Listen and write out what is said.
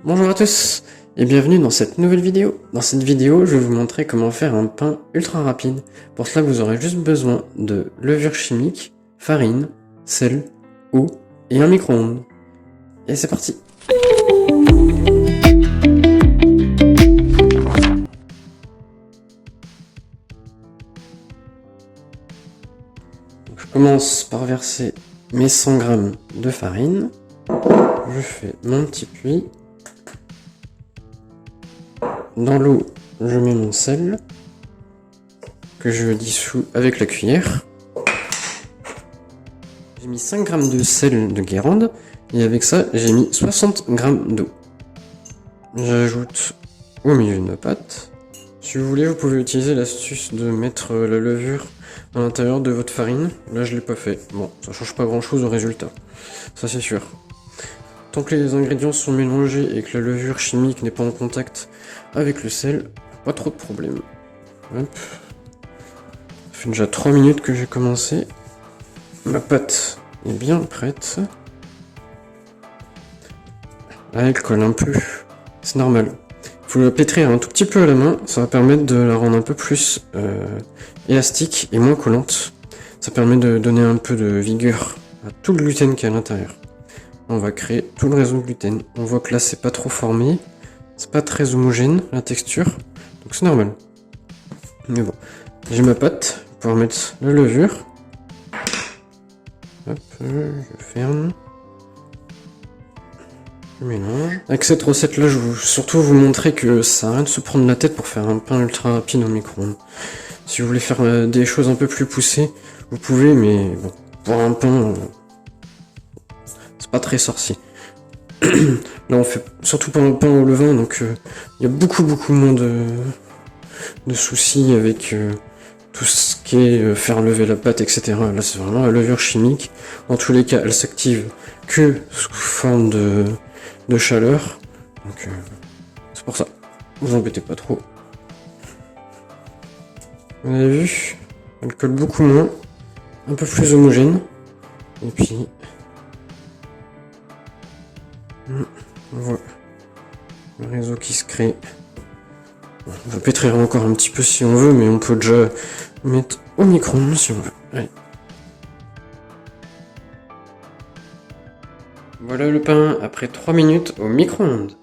Bonjour à tous et bienvenue dans cette nouvelle vidéo. Dans cette vidéo, je vais vous montrer comment faire un pain ultra rapide. Pour cela, vous aurez juste besoin de levure chimique, farine, sel, eau et un micro-ondes. Et c'est parti! Donc, je commence par verser mes 100 g de farine. Je fais mon petit puits. Dans l'eau, je mets mon sel, que je dissous avec la cuillère. J'ai mis 5 g de sel de Guérande, et avec ça, j'ai mis 60 g d'eau. J'ajoute au milieu de ma pâte. Si vous voulez, vous pouvez utiliser l'astuce de mettre la levure à l'intérieur de votre farine. Là, je l'ai pas fait. Bon, ça change pas grand chose au résultat. Ça, c'est sûr. Tant que les ingrédients sont mélangés et que la levure chimique n'est pas en contact avec le sel, pas trop de problème. Hop. Ça fait déjà 3 minutes que j'ai commencé. Ma pâte est bien prête. Là, elle colle un peu. C'est normal. Il faut la pétrir un tout petit peu à la main. Ça va permettre de la rendre un peu plus élastique et moins collante. Ça permet de donner un peu de vigueur à tout le gluten qui est à l'intérieur. On va créer tout le réseau de gluten. On voit que là, c'est pas trop formé. C'est pas très homogène, la texture. Donc c'est normal. Mais bon. J'ai ma pâte pour pouvoir mettre la levure. Hop, je ferme. Je mélange. Avec cette recette-là, je veux surtout vous montrer que ça n'a rien de se prendre la tête pour faire un pain ultra rapide au micro-ondes. Si vous voulez faire des choses un peu plus poussées, vous pouvez, mais bon, pour un pain... c'est pas très sorcier. Là on fait surtout pas un pain au levain, donc il y a beaucoup moins de soucis avec tout ce qui est faire lever la pâte, etc. Là c'est vraiment la levure chimique. Dans tous les cas, elle s'active que sous forme de chaleur. Donc c'est pour ça. Vous embêtez pas trop. Vous avez vu, elle colle beaucoup moins, un peu plus homogène. Et puis on voit le réseau qui se crée. On va pétrir encore un petit peu si on veut, mais on peut déjà mettre au micro-ondes si on veut. Allez. Voilà le pain après 3 minutes au micro-ondes.